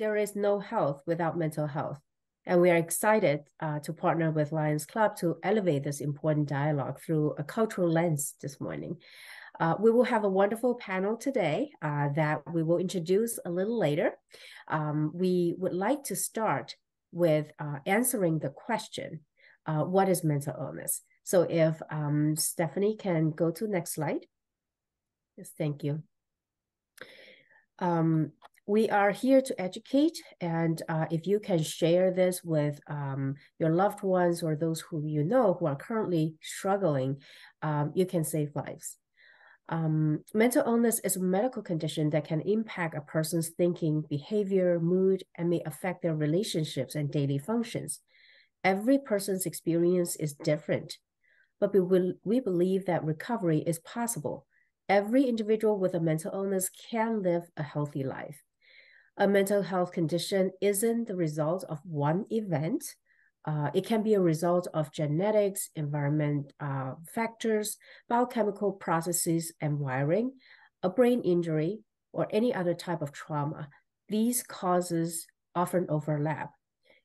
there is no health without mental health. And we are excited to partner with Lions Club to elevate this important dialogue through a cultural lens this morning. We will have a wonderful panel today that we will introduce a little later. We would like to start with answering the question, what is mental illness? So if Stephanie can go to next slide. Yes, thank you. We are here to educate, and if you can share this with your loved ones or those who you know who are currently struggling, you can save lives. Mental illness is a medical condition that can impact a person's thinking, behavior, mood, and may affect their relationships and daily functions. Every person's experience is different, but we believe that recovery is possible. Every individual with a mental illness can live a healthy life. A mental health condition isn't the result of one event. It can be a result of genetics, environment factors, biochemical processes and wiring, a brain injury, or any other type of trauma. These causes often overlap.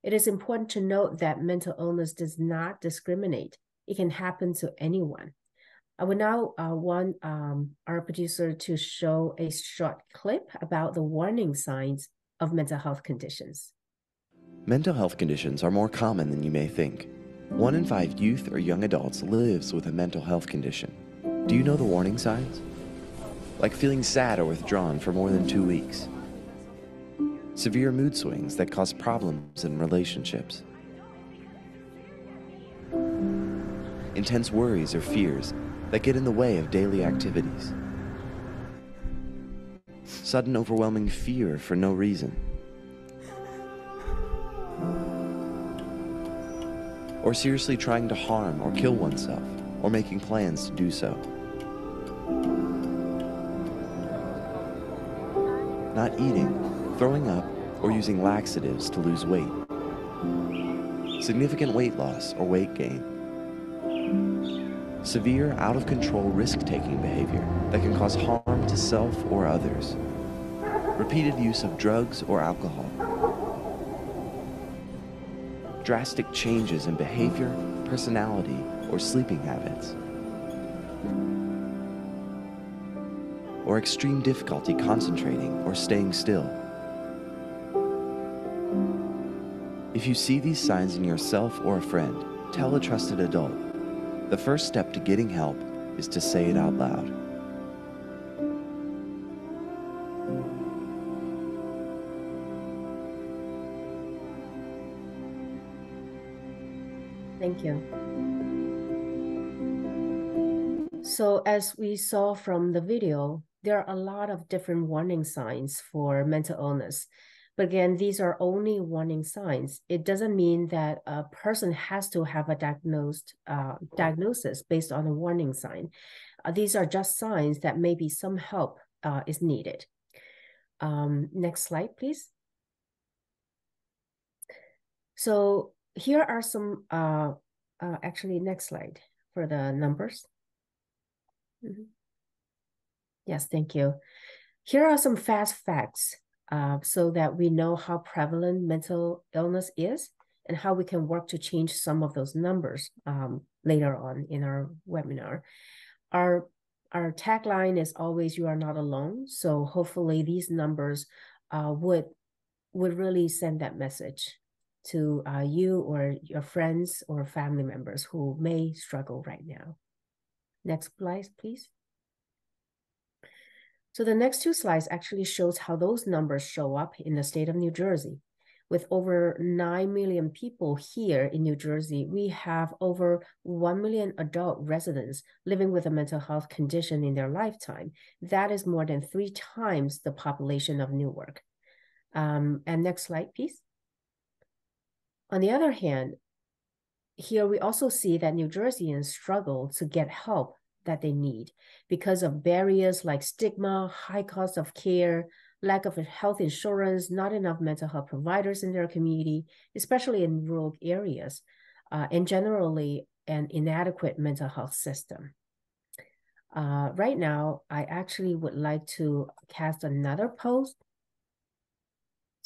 It is important to note that mental illness does not discriminate. It can happen to anyone. I would now want our producer to show a short clip about the warning signs of mental health conditions. Mental health conditions are more common than you may think. 1 in 5 youth or young adults lives with a mental health condition. Do you know the warning signs? Like feeling sad or withdrawn for more than 2 weeks. Severe mood swings that cause problems in relationships. Intense worries or fears that get in the way of daily activities. Sudden overwhelming fear for no reason. Or seriously trying to harm or kill oneself, or making plans to do so. Not eating, throwing up, or using laxatives to lose weight. Significant weight loss or weight gain. Severe, out-of-control risk-taking behavior that can cause harm to self or others. Repeated use of drugs or alcohol. Drastic changes in behavior, personality, or sleeping habits. Or extreme difficulty concentrating or staying still. If you see these signs in yourself or a friend, tell a trusted adult. The first step to getting help is to say it out loud. Thank you. So as we saw from the video, there are a lot of different warning signs for mental illness. But again, these are only warning signs. It doesn't mean that a person has to have a diagnosis based on a warning sign. These are just signs that maybe some help is needed. Next slide, please. So here are some, actually next slide for the numbers. Yes, thank you. Here are some fast facts so that we know how prevalent mental illness is and how we can work to change some of those numbers later on in our webinar. Our tagline is always, you are not alone. So hopefully these numbers would really send that message to you or your friends or family members who may struggle right now. Next slide, please. So the next two slides actually shows how those numbers show up in the state of New Jersey. With over 9 million people here in New Jersey, we have over 1 million adult residents living with a mental health condition in their lifetime. That is more than 3 times the population of Newark. And next slide, please. On the other hand, here we also see that New Jerseyans struggle to get help that they need because of barriers like stigma, high cost of care, lack of health insurance, not enough mental health providers in their community, especially in rural areas, and generally an inadequate mental health system. Right now, I actually would like to cast another post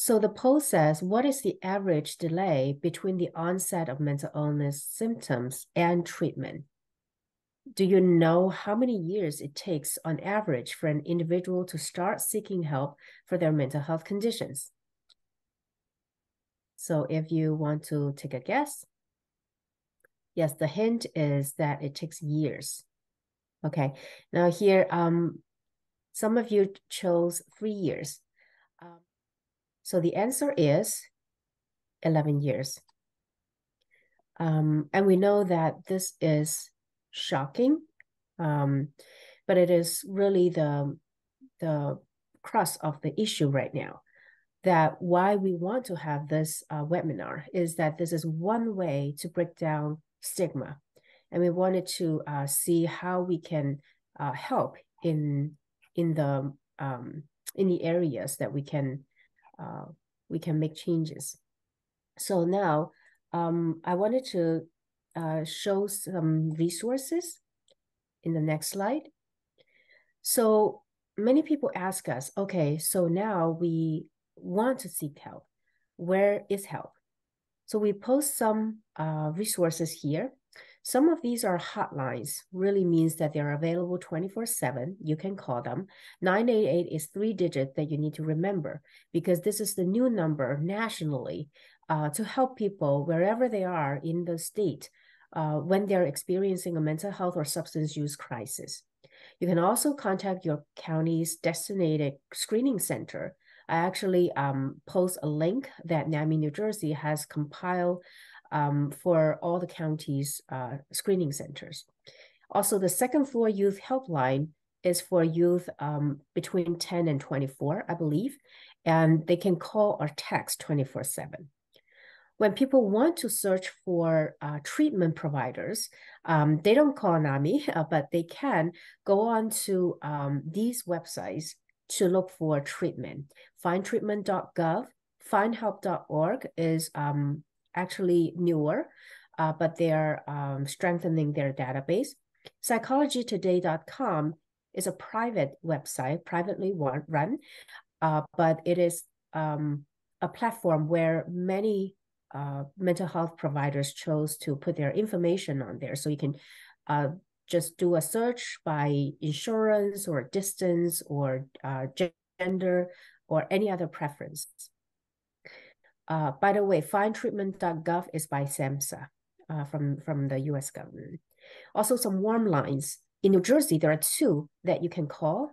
So the post says, what is the average delay between the onset of mental illness symptoms and treatment? Do you know how many years it takes on average for an individual to start seeking help for their mental health conditions? So if you want to take a guess, yes, the hint is that it takes years. Okay, now here, some of you chose 3 years. So the answer is 11 years. And we know that this is shocking, but it is really the crux of the issue right now. That why we want to have this webinar is that this is one way to break down stigma. And we wanted to see how we can help in the areas that we can make changes. So now I wanted to show some resources in the next slide. So many people ask us, okay, so now we want to seek help. Where is help? So we post some resources here. Some of these are hotlines, really means that they're available 24/7. You can call them. 988 is 3 digits that you need to remember because this is the new number nationally to help people wherever they are in the state when they're experiencing a mental health or substance use crisis. You can also contact your county's designated screening center. I actually post a link that NAMI New Jersey has compiled for all the county's screening centers. Also, the second floor youth helpline is for youth between 10 and 24, I believe, and they can call or text 24/7. When people want to search for treatment providers, they don't call NAMI, but they can go on to these websites to look for treatment. Findtreatment.gov, findhelp.org is actually newer, but they're strengthening their database. Psychologytoday.com is a private website, privately run, but it is a platform where many mental health providers chose to put their information on there. So you can just do a search by insurance or distance or gender or any other preference. By the way, findtreatment.gov is by SAMHSA from the US government. Also some warm lines. In New Jersey, there are 2 that you can call.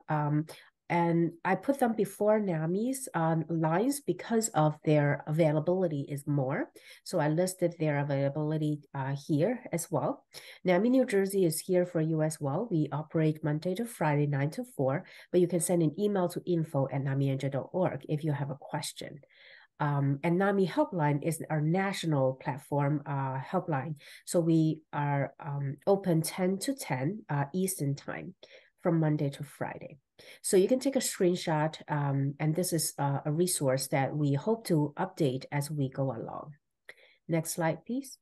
And I put them before NAMI's lines because of their availability is more. So I listed their availability here as well. NAMI New Jersey is here for you as well. We operate Monday to Friday, 9 to 4, but you can send an email to info@namiNJ.org if you have a question. And NAMI Helpline is our national platform helpline. So we are open 10 to 10 Eastern time from Monday to Friday. So you can take a screenshot, and this is a resource that we hope to update as we go along. Next slide, please.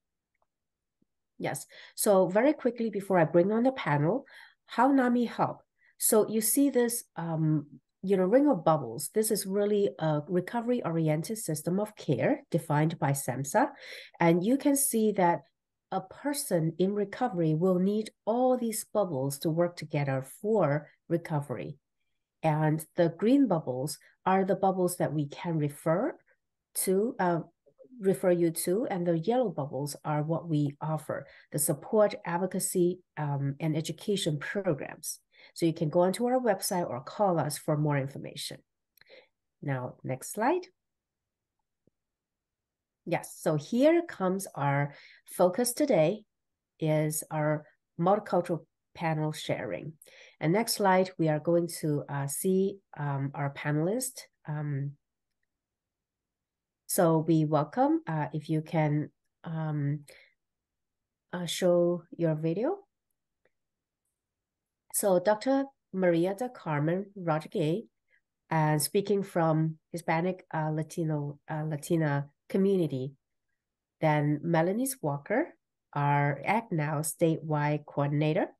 Yes, so very quickly before I bring on the panel, how NAMI help. So you see this ring of bubbles. This is really a recovery-oriented system of care defined by SAMHSA. And you can see that a person in recovery will need all these bubbles to work together for recovery. And the green bubbles are the bubbles that we can refer you to, and the yellow bubbles are what we offer, the support, advocacy, and education programs. So you can go onto our website or call us for more information. Now, next slide. Yes, so here comes our focus today is our multicultural panel sharing. And next slide, we are going to see our panelists. So we welcome, if you can show your video. So Dr. Maria del Carmen Rodriguez, speaking from Hispanic Latina community. Then Melanie Walker, our Act Now statewide coordinator.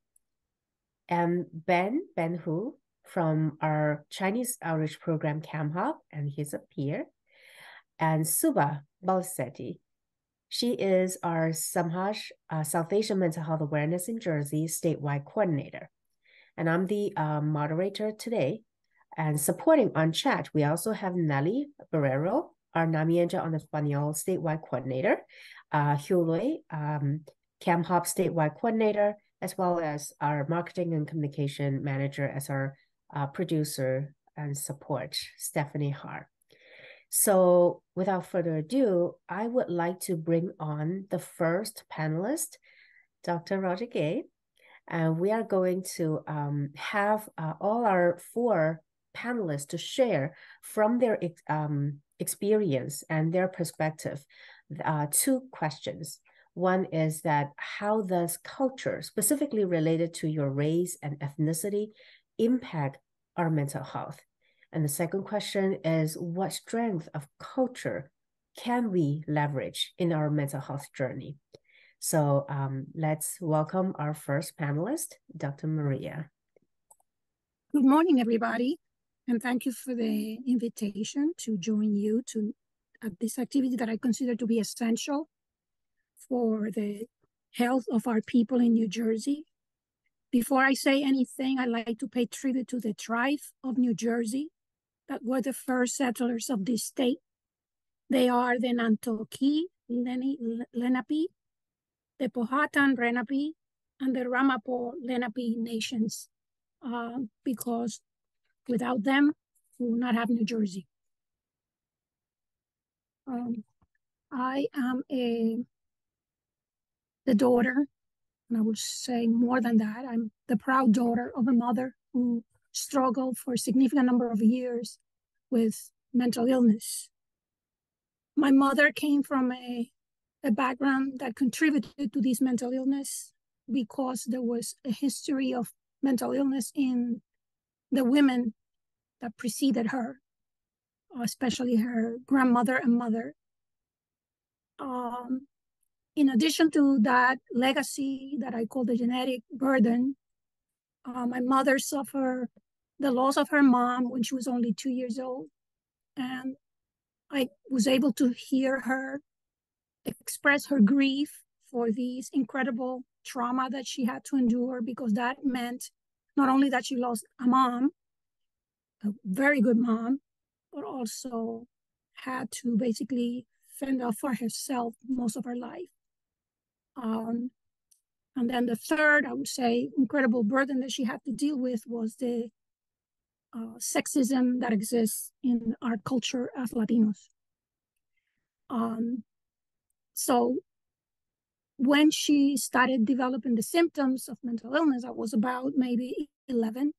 And Ben Hu from our Chinese outreach program, Cam Hub, and he's up here. and Suba Balsetti. She is our Samhaj South Asian Mental Health Awareness in Jersey statewide coordinator. And I'm the moderator today. And supporting on chat, we also have Nelly Barrero, our Namienja on Espanol statewide coordinator, Hulue, Cam Hop statewide coordinator, as well as our marketing and communication manager as our producer and support, Stephanie Har. So without further ado, I would like to bring on the first panelist, Dr. Roger Gay. And we are going to have all our 4 panelists to share from their experience and their perspective 2 questions. One is that how does culture, specifically related to your race and ethnicity, impact our mental health? And the second question is, what strength of culture can we leverage in our mental health journey? So let's welcome our first panelist, Dr. Maria. Good morning, everybody. And thank you for the invitation to join you at this activity that I consider to be essential for the health of our people in New Jersey. Before I say anything, I'd like to pay tribute to the tribe of New Jersey that were the first settlers of this state. They are the Nantoqui Lenape, the Powhatan Lenape, and the Ramapo Lenape nations, because without them, we will not have New Jersey. I am the daughter, and I would say more than that. I'm the proud daughter of a mother who struggled for a significant number of years with mental illness. My mother came from a background that contributed to this mental illness because there was a history of mental illness in the women that preceded her, especially her grandmother and mother. In addition to that legacy that I call the genetic burden, my mother suffered the loss of her mom when she was only 2 years old. And I was able to hear her express her grief for this incredible trauma that she had to endure, because that meant not only that she lost a mom, a very good mom, but also had to basically fend off for herself most of her life. And then the third, I would say, incredible burden that she had to deal with was the sexism that exists in our culture as Latinos. So when she started developing the symptoms of mental illness, I was about maybe 11.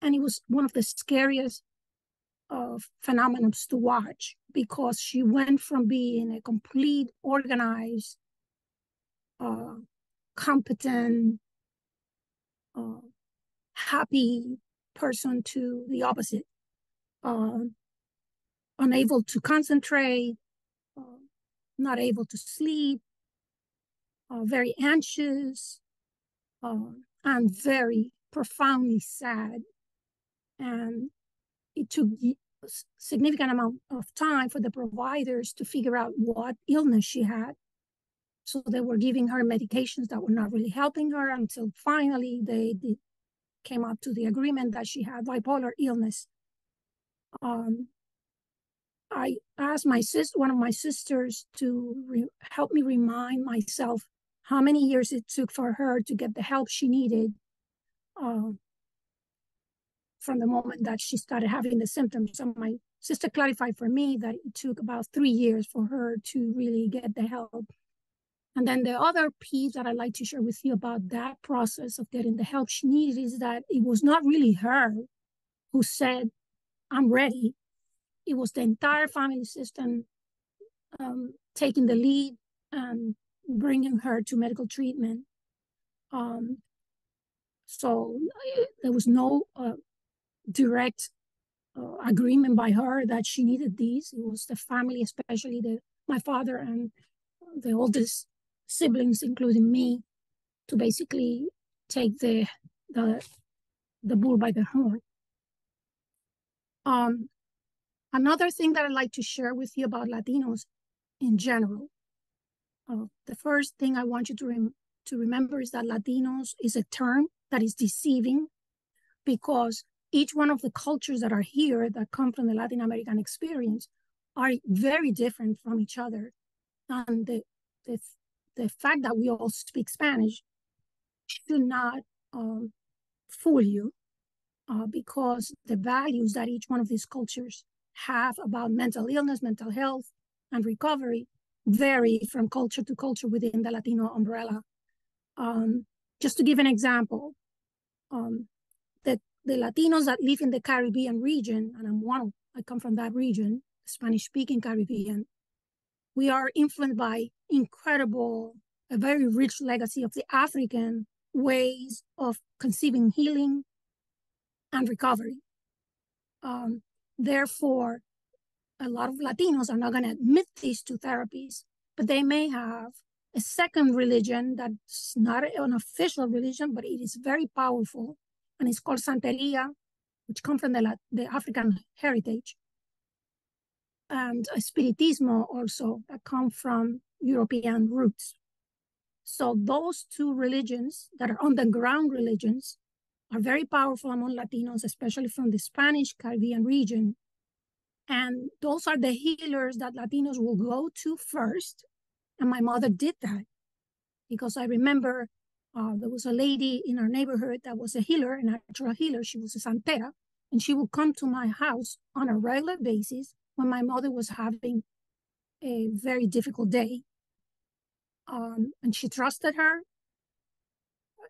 And it was one of the scariest phenomena to watch, because she went from being a complete, organized, competent, happy person to the opposite. Unable to concentrate, not able to sleep, very anxious, and very profoundly sad. And it took a significant amount of time for the providers to figure out what illness she had. So they were giving her medications that were not really helping her, until finally they came up to the agreement that she had bipolar illness. I asked one of my sisters to help me remind myself how many years it took for her to get the help she needed from the moment that she started having the symptoms. So my sister clarified for me that it took about 3 years for her to really get the help. And then the other piece that I'd like to share with you about that process of getting the help she needed is that it was not really her who said, "I'm ready." It was the entire family system taking the lead and bringing her to medical treatment. So there was no direct agreement by her that she needed these. It was the family, especially my father and the oldest siblings, including me, to basically take the bull by the horn. Another thing that I'd like to share with you about Latinos in general. The first thing I want you to remember is that Latinos is a term that is deceiving, because each one of the cultures that are here that come from the Latin American experience are very different from each other. And the fact that we all speak Spanish should not fool you, because the values that each one of these cultures have about mental illness, mental health, and recovery vary from culture to culture within the Latino umbrella. Just to give an example, the Latinos that live in the Caribbean region, and I come from that region, Spanish-speaking Caribbean, we are influenced by a very rich legacy of the African ways of conceiving healing and recovery. Therefore, a lot of Latinos are not going to admit these two therapies, but they may have a second religion that's not an official religion, but it is very powerful, and it's called Santeria, which comes from the African heritage, and Spiritismo also, that come from European roots. So those two religions that are on-the-ground religions are very powerful among Latinos, especially from the Spanish Caribbean region. And those are the healers that Latinos will go to first. And my mother did that, because I remember there was a lady in our neighborhood that was a healer, a natural healer. She was a santera, and she would come to my house on a regular basis when my mother was having a very difficult day. And she trusted her.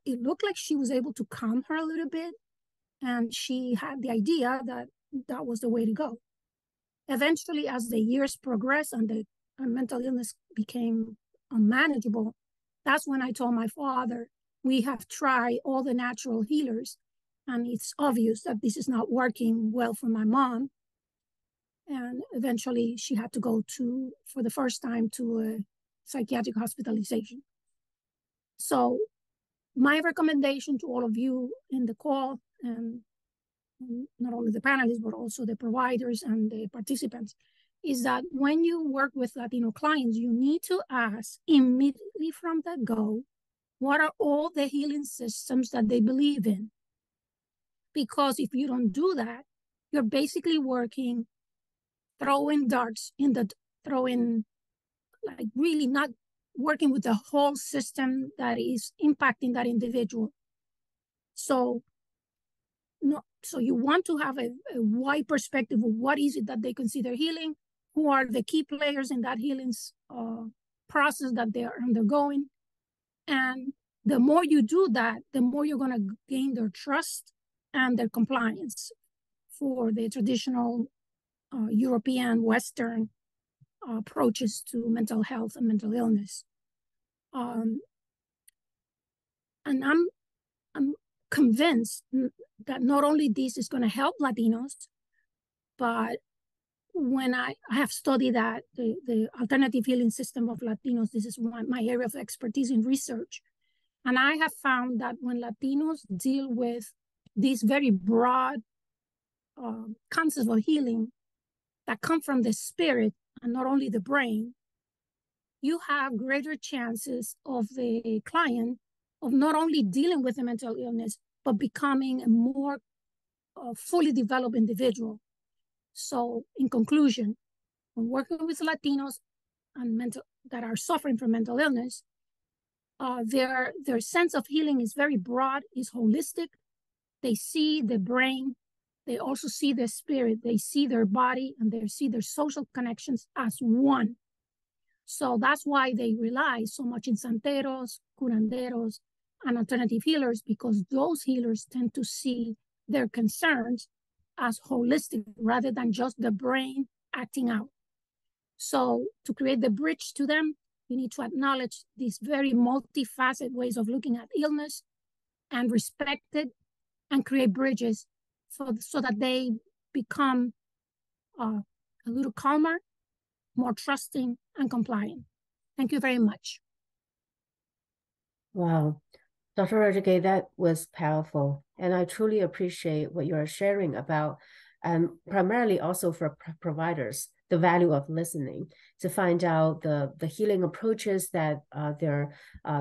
It looked like she was able to calm her a little bit, and she had the idea that that was the way to go. Eventually, as the years progressed and the mental illness became unmanageable, that's when I told my father, we have tried all the natural healers, and it's obvious that this is not working well for my mom. And eventually she had to go for the first time, to a psychiatric hospitalization. So my recommendation to all of you in the call, and not only the panelists, but also the providers and the participants, is that when you work with Latino clients, you need to ask immediately from the go, what are all the healing systems that they believe in? Because if you don't do that, you're basically throwing darts like really not working with the whole system that is impacting that individual. So you want to have a wide perspective of what is it that they consider healing, who are the key players in that healing process that they are undergoing. And the more you do that, the more you're going to gain their trust and their compliance for the traditional European Western approaches to mental health and mental illness. And I'm convinced that not only this is going to help Latinos, but when I have studied that the alternative healing system of Latinos, this is my area of expertise in research. And I have found that when Latinos deal with these very broad concepts of healing that come from the spirit and not only the brain, you have greater chances of the client of not only dealing with a mental illness, but becoming a more fully developed individual. So in conclusion, when working with Latinos and that are suffering from mental illness, their sense of healing is very broad, is holistic. They see the brain, they also see the spirit, they see their body, and they see their social connections as one. So that's why they rely so much in santeros, curanderos, and alternative healers, because those healers tend to see their concerns as holistic rather than just the brain acting out. So to create the bridge to them, you need to acknowledge these very multifaceted ways of looking at illness and respect it and create bridges so that they become a little calmer, more trusting, and compliant. Thank you very much. Wow. Dr. Rodriguez, that was powerful. And I truly appreciate what you are sharing about and primarily also for providers, the value of listening, to find out the healing approaches that their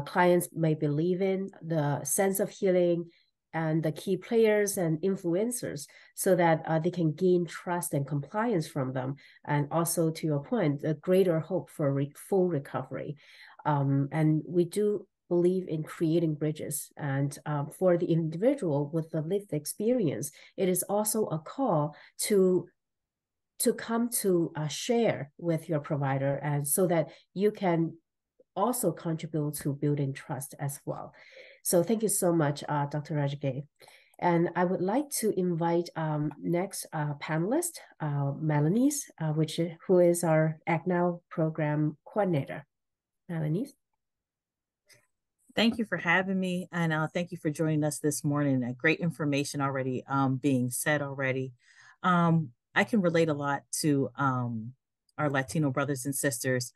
clients may believe in, the sense of healing, and the key players and influencers, so that they can gain trust and compliance from them. And also, to your point, the greater hope for full recovery. And we do believe in creating bridges. And for the individual with the lived experience, it is also a call to come to share with your provider, and so that you can also contribute to building trust as well. So thank you so much, Dr. Rajgay. And I would like to invite next panelist, Melanie, who is our Act Now program coordinator. Melanie. Thank you for having me, and thank you for joining us this morning. Great information already being said already. I can relate a lot to our Latino brothers and sisters.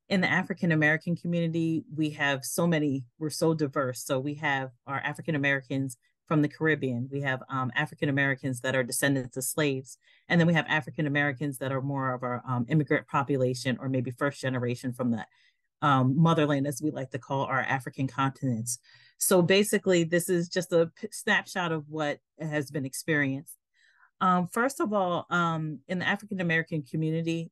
In the African American community, we have we're so diverse. So we have our African Americans from the Caribbean. We have African Americans that are descendants of slaves. And then we have African Americans that are more of our immigrant population, or maybe first generation from the motherland, as we like to call our African continents. So basically, this is just a snapshot of what has been experienced. First of all, in the African American community,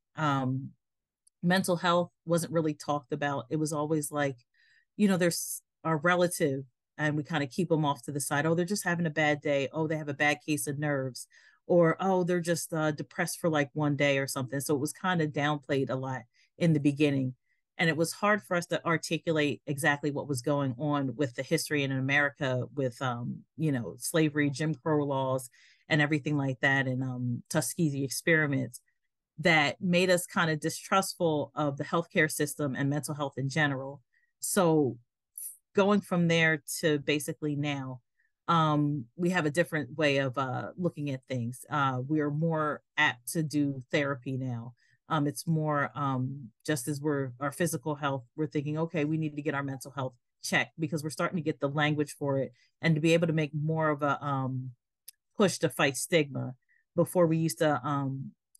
mental health wasn't really talked about. It was always like, there's our relative, and we kind of keep them off to the side. Oh, they're just having a bad day. Oh, they have a bad case of nerves. Or, oh, they're just depressed for like one day or something. So it was kind of downplayed a lot in the beginning. And it was hard for us to articulate exactly what was going on with the history in America with, slavery, Jim Crow laws, and everything like that, and Tuskegee experiments, that made us kind of distrustful of the healthcare system and mental health in general. So going from there to basically now, we have a different way of looking at things. We are more apt to do therapy now. It's more just as our physical health, we're thinking, okay, we need to get our mental health checked, because we're starting to get the language for it, and to be able to make more of a push to fight stigma. Before, we used to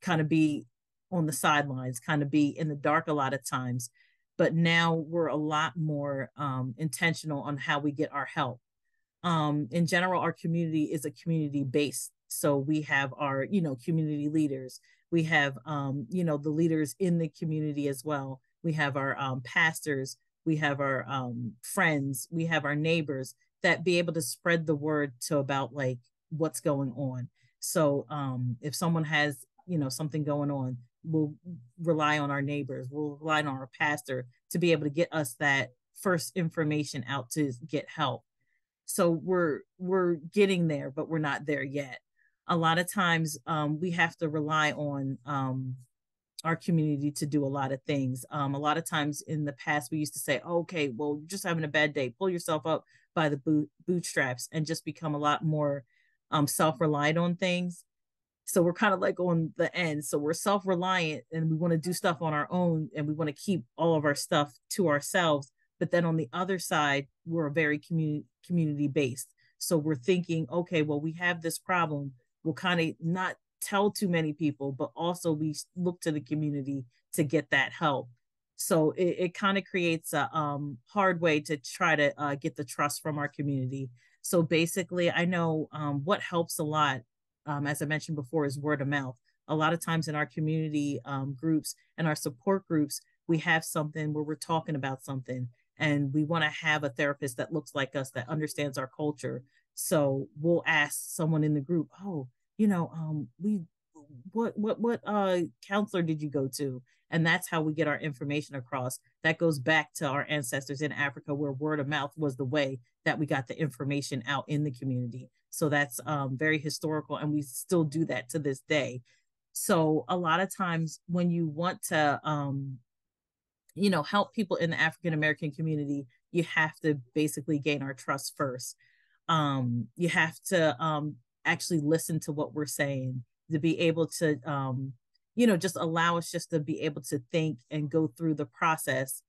kind of be on the sidelines, kind of be in the dark a lot of times. But now we're a lot more intentional on how we get our help. In general, our community is a community based. So we have our, community leaders. We have, the leaders in the community as well. We have our pastors. We have our friends. We have our neighbors that be able to spread the word to about like what's going on. So if someone has, something going on, we'll rely on our neighbors. We'll rely on our pastor to be able to get us that first information out to get help. So we're getting there, but we're not there yet. A lot of times we have to rely on our community to do a lot of things. A lot of times in the past, we used to say, oh, okay, well, you're just having a bad day. Pull yourself up by the bootstraps, and just become a lot more self-reliant on things. So we're kind of like on the end. So we're self-reliant, and we want to do stuff on our own, and we want to keep all of our stuff to ourselves. But then on the other side, we're very community-based. So we're thinking, okay, well, we have this problem. We'll kind of not tell too many people, but also we look to the community to get that help. So it kind of creates a hard way to try to get the trust from our community. So basically, I know what helps a lot, as I mentioned before, is word of mouth. A lot of times in our community groups and our support groups, we have something where we're talking about something, and we want to have a therapist that looks like us, that understands our culture. So we'll ask someone in the group, oh, what counselor did you go to? And that's how we get our information across. That goes back to our ancestors in Africa, where word of mouth was the way that we got the information out in the community. So that's very historical, and we still do that to this day. So a lot of times when you want to, help people in the African American community, you have to basically gain our trust first. You have to actually listen to what we're saying, to be able to, just allow us just to be able to think and go through the process,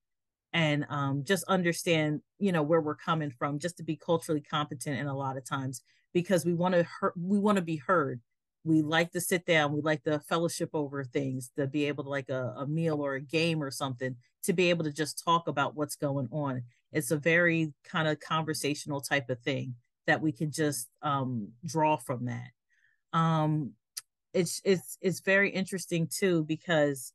and just understand, where we're coming from, just to be culturally competent in a lot of times, because we want to be heard. we like to sit down, we like to fellowship over things, to be able to like a meal or a game or something, to be able to just talk about what's going on. It's a very kind of conversational type of thing that we can just draw from that. It's very interesting too, because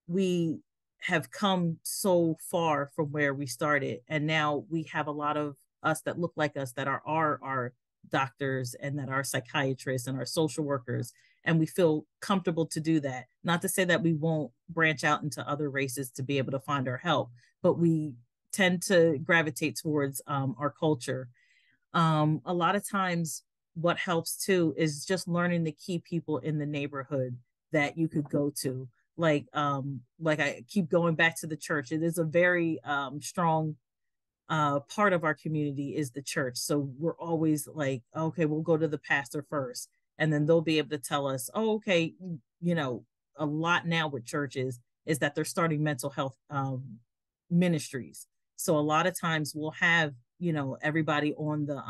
we have come so far from where we started, and now we have a lot of us that look like us that are our doctors and that are psychiatrists and our social workers, and we feel comfortable to do that. Not to say that we won't branch out into other races to be able to find our help, but we tend to gravitate towards our culture. A lot of times what helps too is just learning the key people in the neighborhood that you could go to. Like I keep going back to the church. It is a very strong part of our community is the church. So we're always like, okay, we'll go to the pastor first, and then they'll be able to tell us, oh, okay, you know, a lot now with churches is that they're starting mental health ministries. So a lot of times we'll have, you know, everybody on the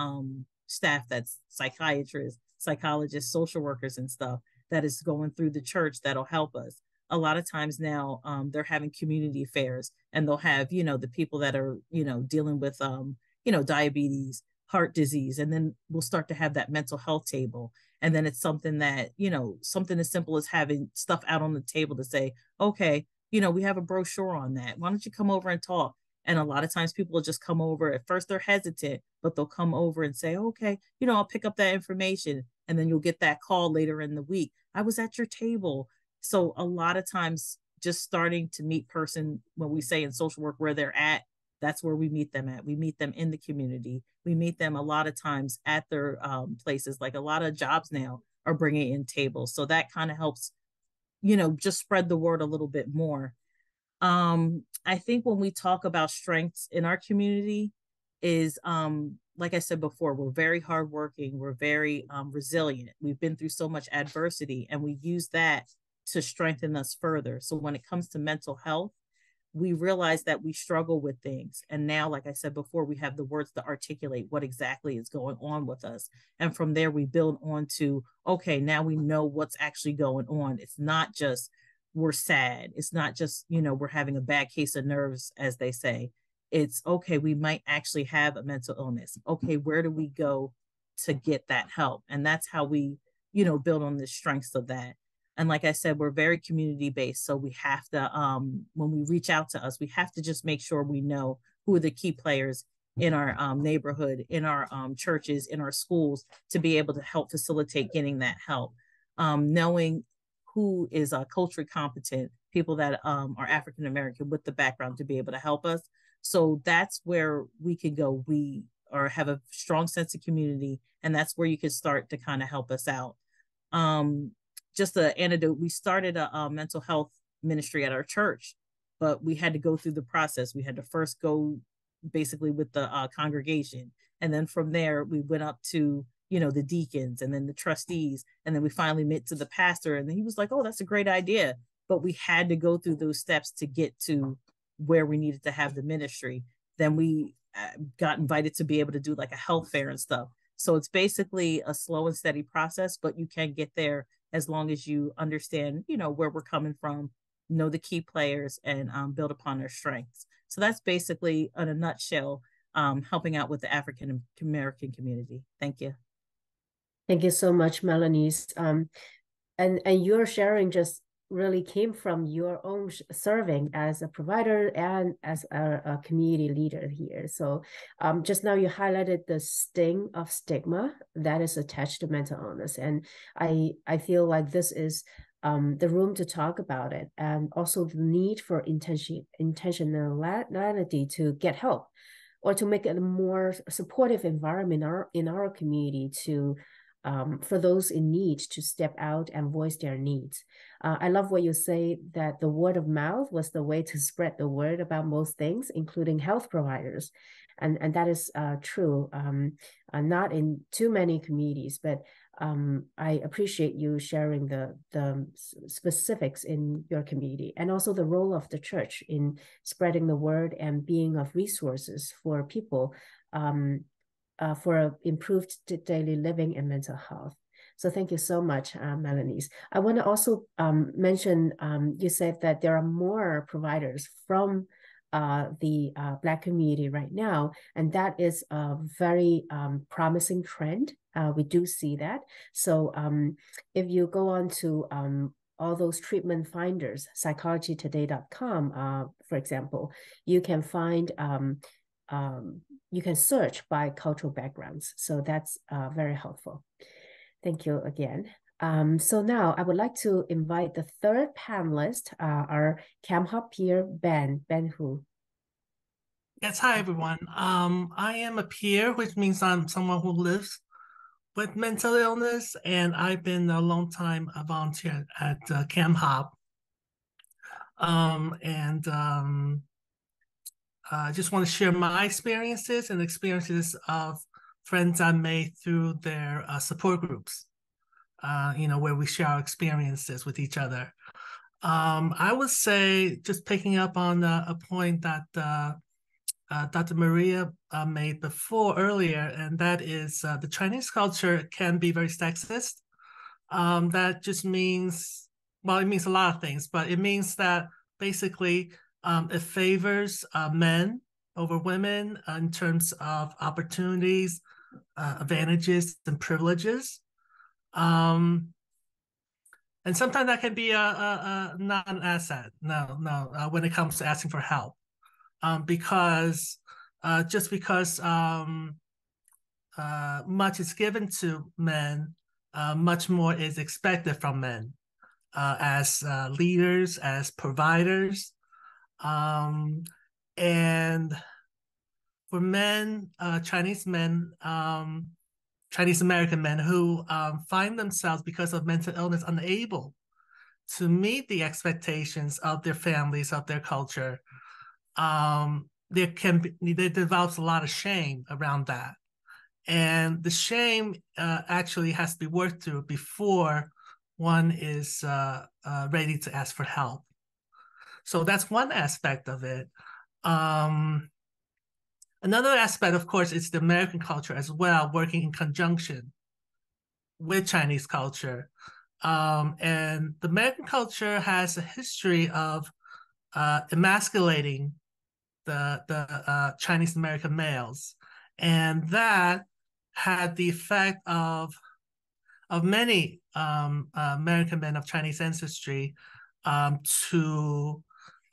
staff that's psychiatrists, psychologists, social workers and stuff that is going through the church that'll help us. A lot of times now they're having community fairs, and they'll have, you know, the people that are, you know, dealing with, you know, diabetes, heart disease, and then we'll start to have that mental health table. And then it's something that, you know, something as simple as having stuff out on the table to say, okay, you know, we have a brochure on that. Why don't you come over and talk? And a lot of times people will just come over. At first they're hesitant, but they'll come over and say, okay, you know, I'll pick up that information. And then you'll get that call later in the week. I was at your table. So a lot of times just starting to meet person, when we say in social work where they're at, that's where we meet them at. We meet them in the community. We meet them a lot of times at their places. Like a lot of jobs now are bringing in tables. So that kind of helps, you know, just spread the word a little bit more. I think when we talk about strengths in our community is, like I said before, we're very hardworking. We're very resilient. We've been through so much adversity, and we use that to strengthen us further. So when it comes to mental health, we realize that we struggle with things. And now, like I said before, we have the words to articulate what exactly is going on with us. And from there, we build on to, okay, now we know what's actually going on. It's not just we're sad. It's not just, you know, we're having a bad case of nerves, as they say. It's okay, we might actually have a mental illness. Okay, where do we go to get that help? And that's how we, you know, build on the strengths of that. And like I said, we're very community based. So we have to, when we reach out to us, we have to just make sure we know who are the key players in our neighborhood, in our churches, in our schools, to be able to help facilitate getting that help. Knowing who is culturally competent, people that are African American with the background to be able to help us. So that's where we can go. We have a strong sense of community, and that's where you can start to kind of help us out. Just an anecdote, we started a mental health ministry at our church, but we had to go through the process. We had to first go basically with the congregation. And then from there, we went up to, you know, the deacons and then the trustees. And then we finally met to the pastor. And then he was like, oh, that's a great idea. But we had to go through those steps to get to where we needed to have the ministry. Then we got invited to be able to do like a health fair and stuff. So it's basically a slow and steady process, but you can get there as long as you understand, you know, where we're coming from, know the key players, and build upon their strengths. So that's basically, in a nutshell, helping out with the African American community. Thank you. Thank you so much, Melanie. And your sharing just really came from your own serving as a provider and as a community leader here. So just now you highlighted the sting of stigma that is attached to mental illness. And I feel like this is the room to talk about it, and also the need for intentionality to get help, or to make it a more supportive environment in our community to for those in need to step out and voice their needs. I love what you say, that the word of mouth was the way to spread the word about most things, including health providers. And that is true, not in too many communities, but I appreciate you sharing the specifics in your community, and also the role of the church in spreading the word and being of resources for people for improved daily living and mental health. So thank you so much, Melanie. I want to also mention, you said that there are more providers from the Black community right now, and that is a very promising trend. We do see that. So if you go on to all those treatment finders, psychologytoday.com, for example, you can find, you can search by cultural backgrounds. So that's very helpful. Thank you again. So now I would like to invite the third panelist, our CamHub peer, Ben. Ben who? Yes, hi everyone. I am a peer, which means I'm someone who lives with mental illness, and I've been a long time a volunteer at CamHub. I just want to share my experiences and experiences of friends I made through their support groups, where we share our experiences with each other. I would say, just picking up on a point that Dr. Maria made earlier, and that is the Chinese culture can be very sexist. That just means, well, it means a lot of things, but it means that basically it favors men over women in terms of opportunities, advantages, and privileges. And sometimes that can be not an asset, when it comes to asking for help. Because much is given to men, much more is expected from men as leaders, as providers. And for men, Chinese men, Chinese American men who find themselves, because of mental illness, unable to meet the expectations of their families, of their culture, there develops a lot of shame around that. And the shame actually has to be worked through before one is ready to ask for help. So that's one aspect of it. Another aspect, of course, is the American culture as well, working in conjunction with Chinese culture. And the American culture has a history of emasculating the Chinese American males, and that had the effect of many American men of Chinese ancestry to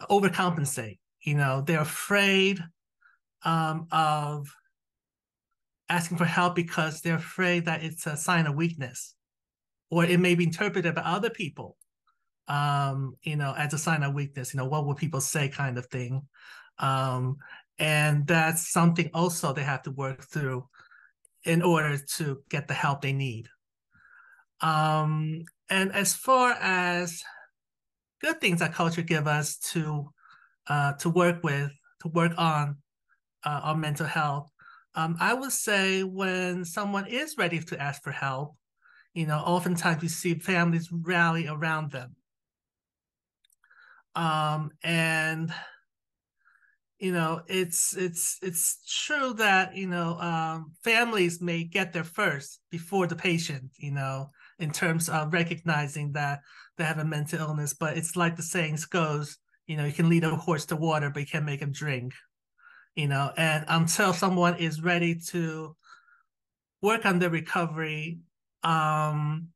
overcompensate. They're afraid of asking for help because they're afraid that it's a sign of weakness, or it may be interpreted by other people, as a sign of weakness. What will people say, kind of thing. And that's something also they have to work through in order to get the help they need. And as far as good things that culture give us to work with, to work on our mental health, I would say when someone is ready to ask for help, oftentimes we see families rally around them. And it's true that families may get there first before the patient, in terms of recognizing that they have a mental illness. But it's like the sayings goes, you can lead a horse to water, but you can't make him drink. And until someone is ready to work on their recovery, and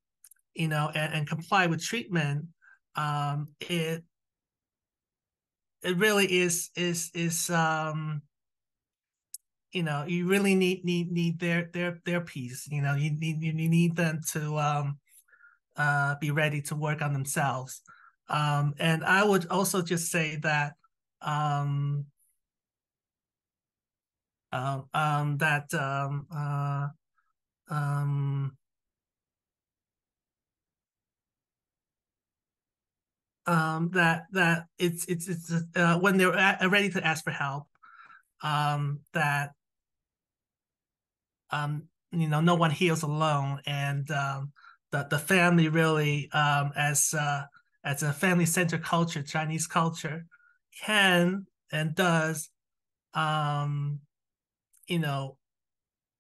comply with treatment, it really is you really need their piece. You need them to be ready to work on themselves. And I would also just say that that it's when they're ready to ask for help, that no one heals alone, and the family really, as a family-centered culture, Chinese culture, can and does,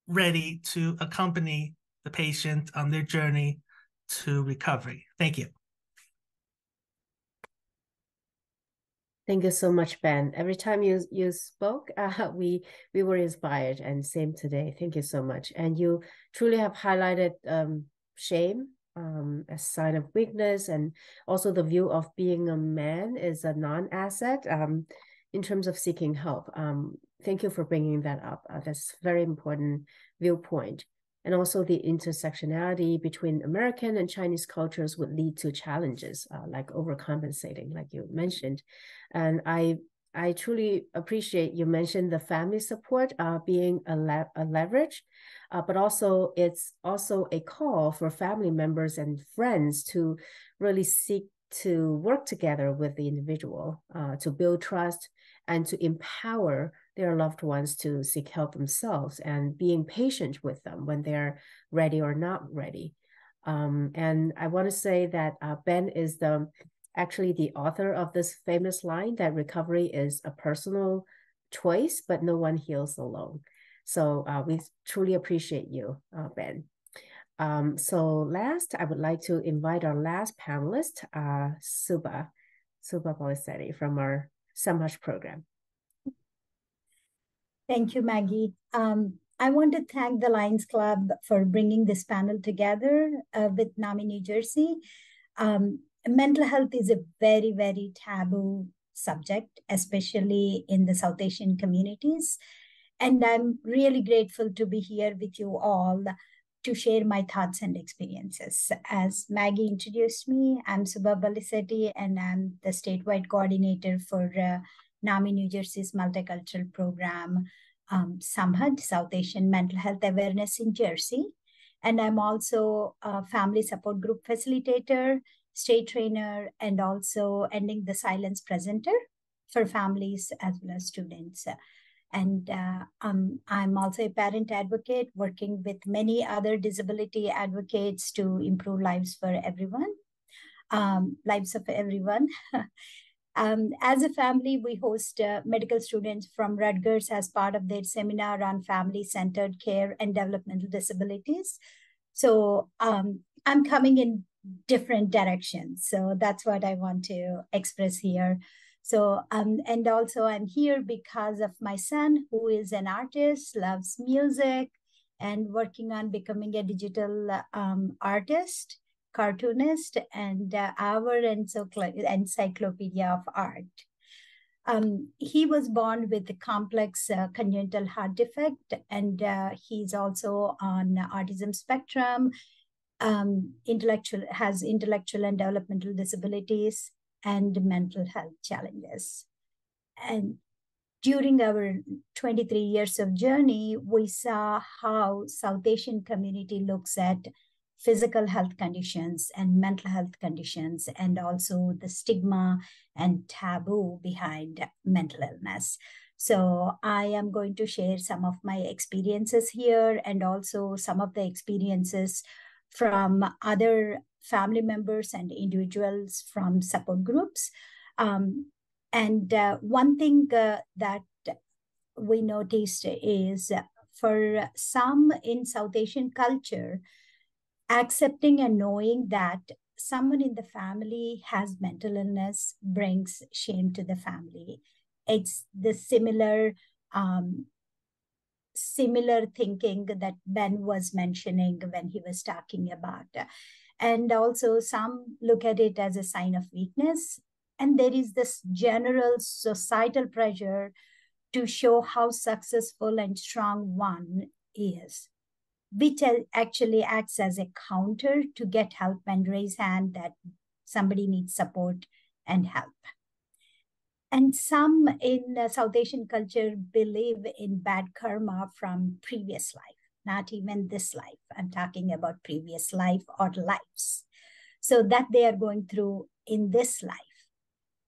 ready to accompany the patient on their journey to recovery. Thank you. Thank you so much, Ben. Every time you spoke, we were inspired, and same today. Thank you so much. And you truly have highlighted shame as a sign of weakness, and also the view of being a man is a non-asset in terms of seeking help. Thank you for bringing that up. That's very important viewpoint. And also the intersectionality between American and Chinese cultures would lead to challenges like overcompensating, like you mentioned. And I truly appreciate you mentioned the family support being a leverage, but also it's also a call for family members and friends to really seek to work together with the individual to build trust and to empower their loved ones to seek help themselves, and being patient with them when they're ready or not ready. And I want to say that Ben is actually the author of this famous line that recovery is a personal choice, but no one heals alone. So we truly appreciate you, Ben. So last, I would like to invite our last panelist, Subha Polisetti from our Samaj program. Thank you, Maggie. I want to thank the Lions Club for bringing this panel together with NAMI, New Jersey. Mental health is a very, very taboo subject, especially in the South Asian communities. And I'm really grateful to be here with you all to share my thoughts and experiences. As Maggie introduced me, I'm Subha Polisetti, and I'm the statewide coordinator for NAMI, New Jersey's multicultural program, SAMHAD, South Asian Mental Health Awareness in Jersey. And I'm also a family support group facilitator, state trainer, and also Ending the Silence presenter for families as well as students. And I'm also a parent advocate working with many other disability advocates to improve lives for everyone, lives of everyone. As a family, we host medical students from Rutgers as part of their seminar on family-centered care and developmental disabilities. So I'm coming in different directions. So that's what I want to express here. So, and also I'm here because of my son, who is an artist, loves music, and working on becoming a digital artist, cartoonist, and our encyclopedia of art. He was born with a complex congenital heart defect, and he's also on autism spectrum, has intellectual and developmental disabilities, and mental health challenges. And during our 23 years of journey, we saw how South Asian community looks at physical health conditions and mental health conditions, and also the stigma and taboo behind mental illness. So I am going to share some of my experiences here, and also some of the experiences from other family members and individuals from support groups. And one thing that we noticed is for some in South Asian culture, accepting and knowing that someone in the family has mental illness brings shame to the family. It's the similar thinking that Ben was mentioning when he was talking about. And also some look at it as a sign of weakness. And there is this general societal pressure to show how successful and strong one is, which actually acts as a counter to get help and raise hand that somebody needs support and help. And some in South Asian culture believe in bad karma from previous life, not even this life. I'm talking about previous life or lives. So that they are going through in this life.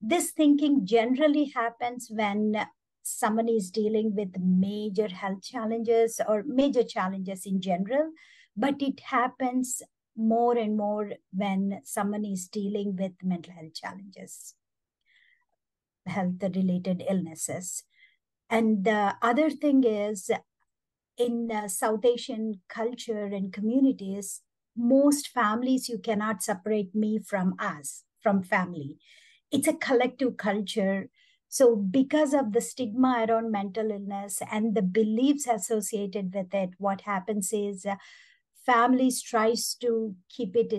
This thinking generally happens when someone is dealing with major health challenges or major challenges in general, but it happens more and more when someone is dealing with mental health challenges, health-related illnesses. And the other thing is, in South Asian culture and communities, most families, you cannot separate me from us, from family. It's a collective culture. So because of the stigma around mental illness and the beliefs associated with it, what happens is families tries to keep it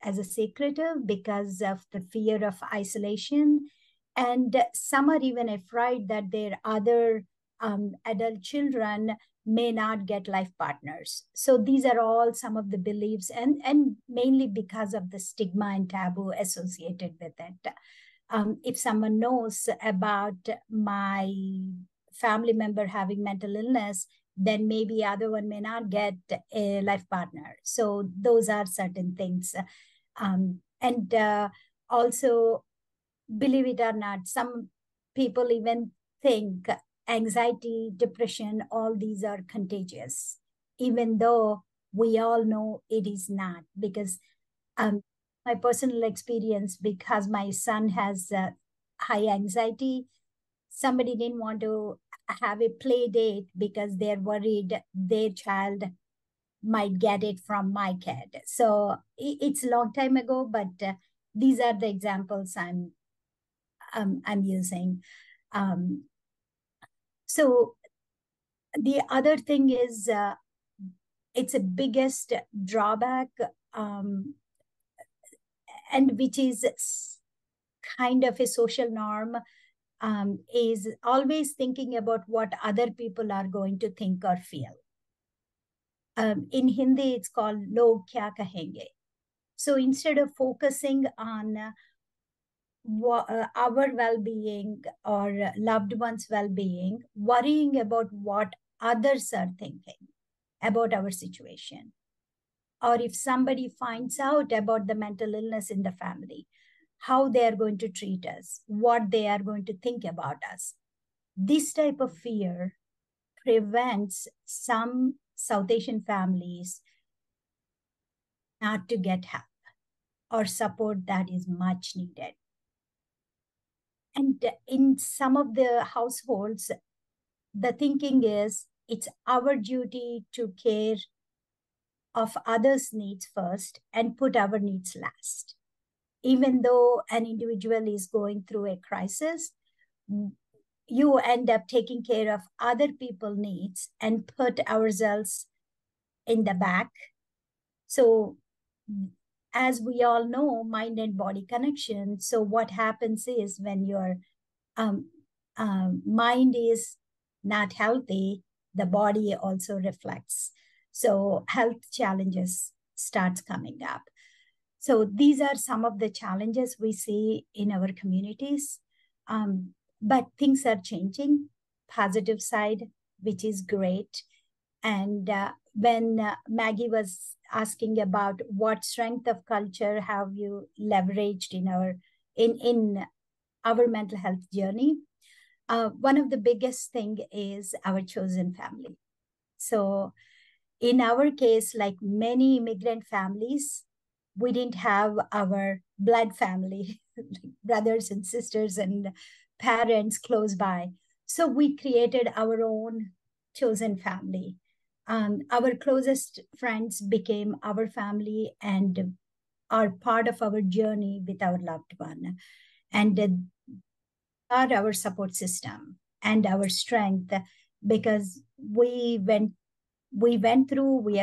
as a secretive because of the fear of isolation. And some are even afraid that their other adult children may not get life partners. So these are all some of the beliefs, and mainly because of the stigma and taboo associated with it. If someone knows about my family member having mental illness, then maybe other one may not get a life partner. So those are certain things. And also, believe it or not, some people even think anxiety, depression, all these are contagious, even though we all know it is not. Because my personal experience, because my son has high anxiety, somebody didn't want to have a play date because they're worried their child might get it from my kid. So it's a long time ago, but these are the examples I'm using. So the other thing is, it's a biggest drawback, and which is kind of a social norm, is always thinking about what other people are going to think or feel. In Hindi, it's called log kya kahenge. So instead of focusing on our well-being or loved ones' well-being, worrying about what others are thinking about our situation. Or if somebody finds out about the mental illness in the family, how they are going to treat us, what they are going to think about us. This type of fear prevents some South Asian families not to get help or support that is much needed. And in some of the households, the thinking is it's our duty to care of others' needs first and put our needs last. Even though an individual is going through a crisis, you end up taking care of other people's needs and put ourselves in the back. So as we all know, mind and body connection. So what happens is when your mind is not healthy, the body also reflects. So health challenges starts coming up. So these are some of the challenges we see in our communities. But things are changing, positive side, which is great. And when Maggie was asking about what strength of culture have you leveraged in our mental health journey, one of the biggest thing is our chosen family. So in our case, like many immigrant families, we didn't have our blood family, brothers and sisters and parents close by. So we created our own chosen family. Our closest friends became our family and are part of our journey with our loved one. And are our support system and our strength, because we are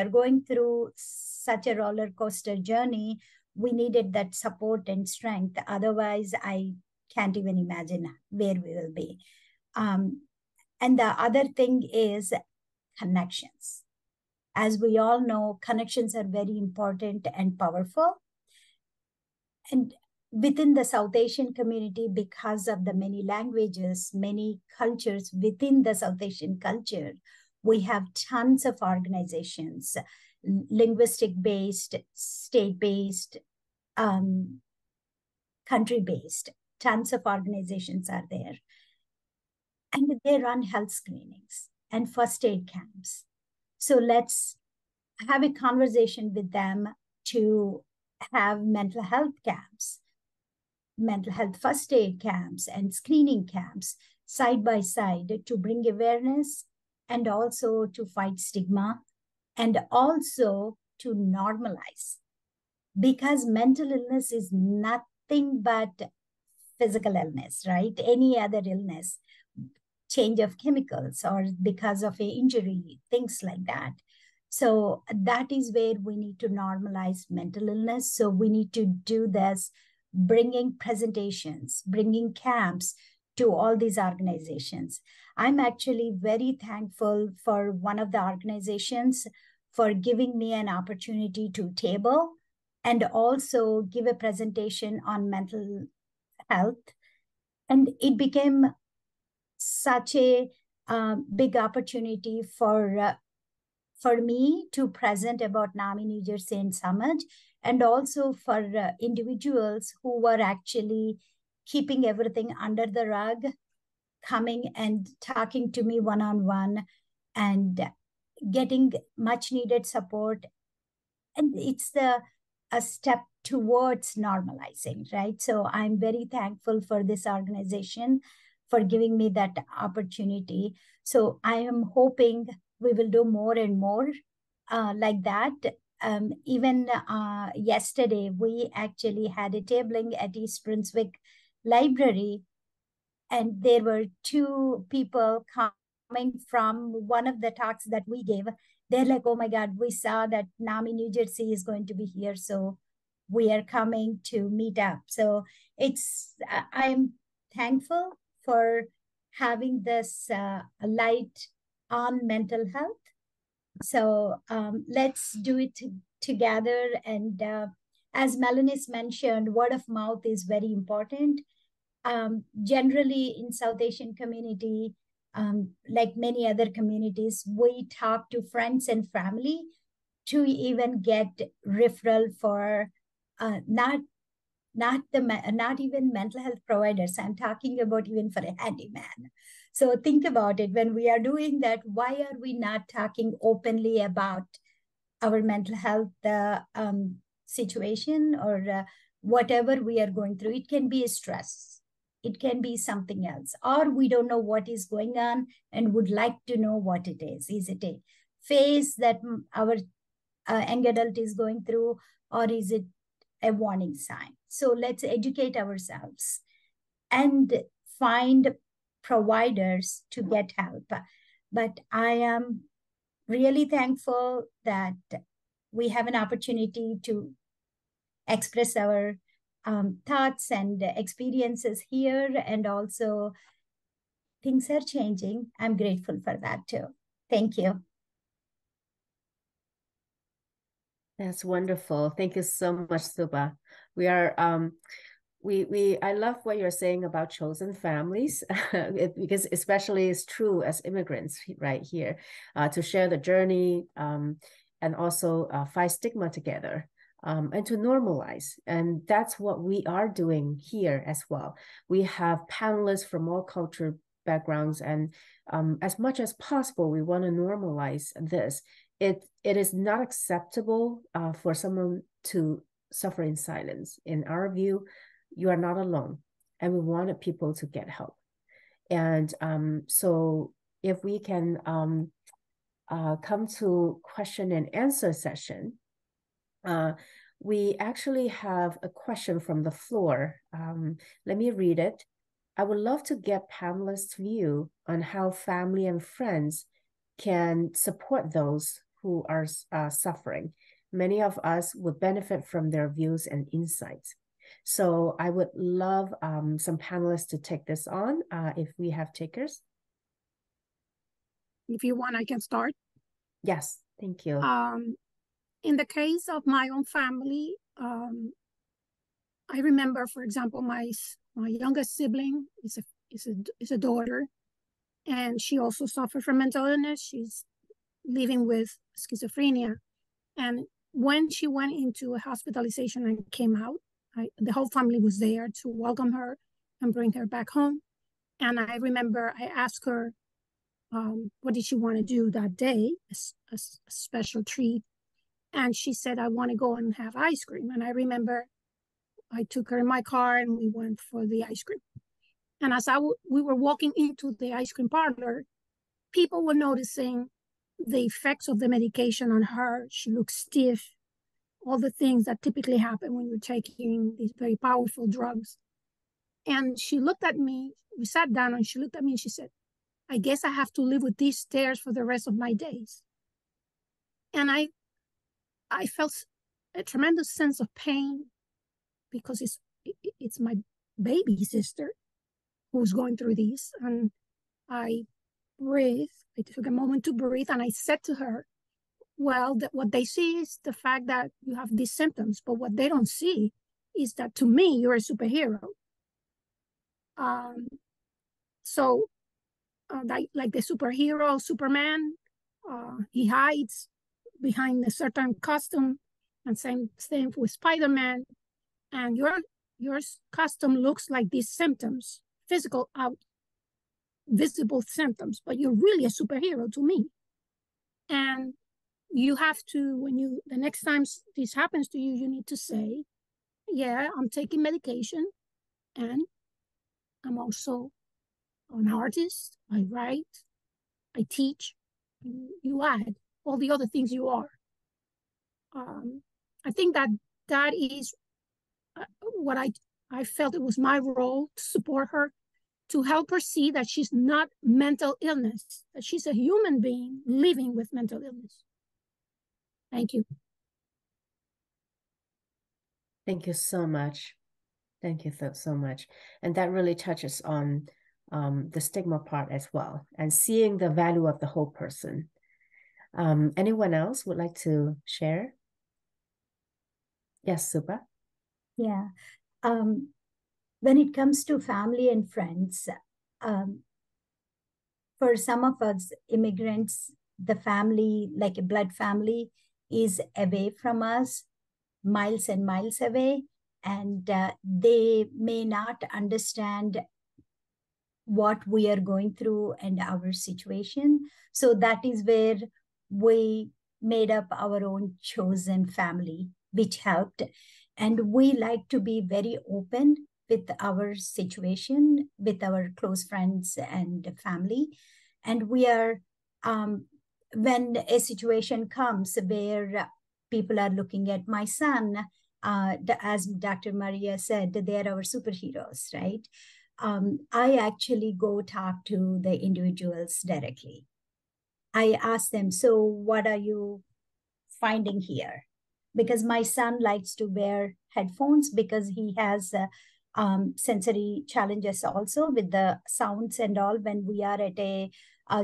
going through such a roller coaster journey. We needed that support and strength. Otherwise, I can't even imagine where we will be. And the other thing is connections. As we all know, connections are very important and powerful. And within the South Asian community, because of the many languages, many cultures within the South Asian culture, we have tons of organizations, linguistic-based, state-based, country-based. Tons of organizations are there. And they run health screenings and first aid camps. So let's have a conversation with them to have mental health camps, mental health first aid camps and screening camps side by side to bring awareness and also to fight stigma and also to normalize, because mental illness is nothing but physical illness, right? Any other illness, change of chemicals or because of an injury, things like that. So that is where we need to normalize mental illness. So we need to do this, bringing presentations, bringing camps to all these organizations. I'm actually very thankful for one of the organizations for giving me an opportunity to table and also give a presentation on mental health. And it became such a big opportunity for me to present about NAMI New Jersey and Summit, and also for individuals who were actually keeping everything under the rug, coming and talking to me one-on-one and getting much needed support. And it's a step towards normalizing, right? So I'm very thankful for this organization for giving me that opportunity. So I am hoping we will do more and more like that. Even yesterday, we actually had a tabling at East Brunswick Library, and there were two people coming from one of the talks that we gave. They're like, oh my God, we saw that NAMI New Jersey is going to be here, so we are coming to meet up. So I'm thankful for having this light on mental health. So let's do it together. And as Melanie's mentioned, word of mouth is very important. Generally in South Asian community, like many other communities, we talk to friends and family to even get referral for not even mental health providers. I'm talking about even for a handyman. So think about it. When we are doing that, why are we not talking openly about our mental health situation or whatever we are going through? It can be a stress. It can be something else. Or we don't know what is going on and would like to know what it is. Is it a phase that our young adult is going through, or is it a warning sign? So let's educate ourselves and find providers to get help. But I am really thankful that we have an opportunity to express our thoughts and experiences here, and also things are changing. I'm grateful for that too. Thank you. That's wonderful. Thank you so much, Suba. We are I love what you're saying about chosen families, because especially it's true as immigrants right here, to share the journey and also fight stigma together, and to normalize. And that's what we are doing here as well. We have panelists from all culture backgrounds, and as much as possible, we want to normalize this. It is not acceptable for someone to suffer in silence. In our view, you are not alone, and we wanted people to get help. And so if we can come to question and answer session, we actually have a question from the floor. Let me read it. I would love to get panelists' view on how family and friends can support those who are suffering. Many of us would benefit from their views and insights. So I would love some panelists to take this on, if we have takers. If you want, I can start. Yes, thank you. In the case of my own family, I remember, for example, my youngest sibling is a daughter, and she also suffered from mental illness. She's living with schizophrenia. And when she went into a hospitalization and came out, the whole family was there to welcome her and bring her back home. And I remember I asked her, what did she want to do that day, a special treat. And she said, I want to go and have ice cream. And I remember I took her in my car and we went for the ice cream. And as we were walking into the ice cream parlor, people were noticing the effects of the medication on her. She looked stiff, all the things that typically happen when you're taking these very powerful drugs. And she looked at me, we sat down and she looked at me and she said, I guess I have to live with these stairs for the rest of my days. And I felt a tremendous sense of pain because it's my baby sister who's going through this. And I breathed, I took a moment to breathe, and I said to her, well, what they see is the fact that you have these symptoms, but what they don't see is that to me, you're a superhero. So like the superhero, Superman, he hides behind a certain costume, and same with Spider-Man. And your costume looks like these symptoms, physical visible symptoms, but you're really a superhero to me. And you have to, the next time this happens to you, you need to say, yeah, I'm taking medication, and I'm also an artist. I write, I teach. You add all the other things you are. I think that is what I felt it was my role to support her, to help her see that she's not mental illness, that she's a human being living with mental illness. Thank you. Thank you so much. Thank you so much. And that really touches on the stigma part as well, and seeing the value of the whole person. Anyone else would like to share? Yes, Supa. Yeah. When it comes to family and friends, for some of us immigrants, the family, like a blood family, is away from us, miles and miles away, and they may not understand what we are going through and our situation. So that is where we made up our own chosen family, which helped. And we like to be very open with our situation, with our close friends and family. And we are, when a situation comes where people are looking at my son, as Dr. Maria said, they're our superheroes, right? I actually go talk to the individuals directly. I ask them, so what are you finding here? Because my son likes to wear headphones because he has sensory challenges also with the sounds and all. When we are at a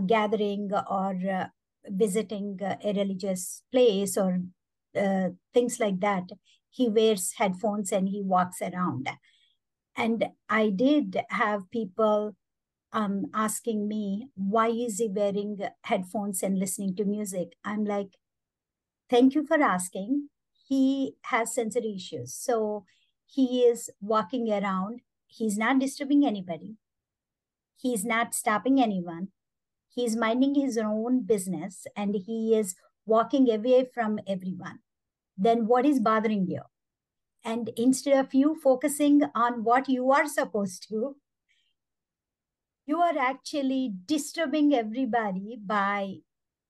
gathering or visiting a religious place or things like that, he wears headphones and he walks around. And I did have people asking me, why is he wearing headphones and listening to music? I'm like, thank you for asking. He has sensory issues. So he is walking around. He's not disturbing anybody. He's not stopping anyone. He's minding his own business and he is walking away from everyone. Then what is bothering you? And instead of you focusing on what you are supposed to, you are actually disturbing everybody by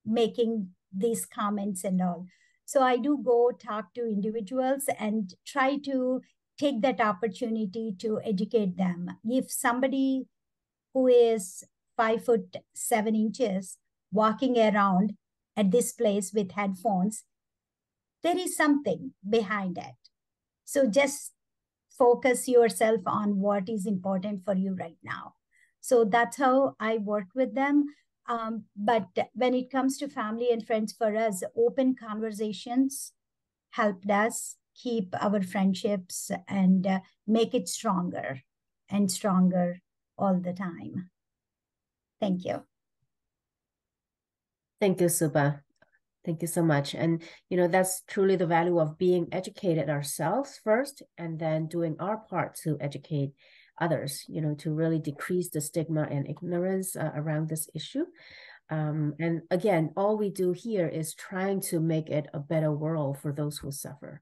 making these comments and all. So I do go talk to individuals and try to take that opportunity to educate them. If somebody who is 5'7" walking around at this place with headphones, there is something behind it. So just focus yourself on what is important for you right now. So that's how I work with them. But when it comes to family and friends, for us, open conversations helped us keep our friendships and make it stronger and stronger all the time. Thank you. Thank you, Supa. Thank you so much. And, that's truly the value of being educated ourselves first, and then doing our part to educate others, to really decrease the stigma and ignorance around this issue. And again, all we do here is trying to make it a better world for those who suffer.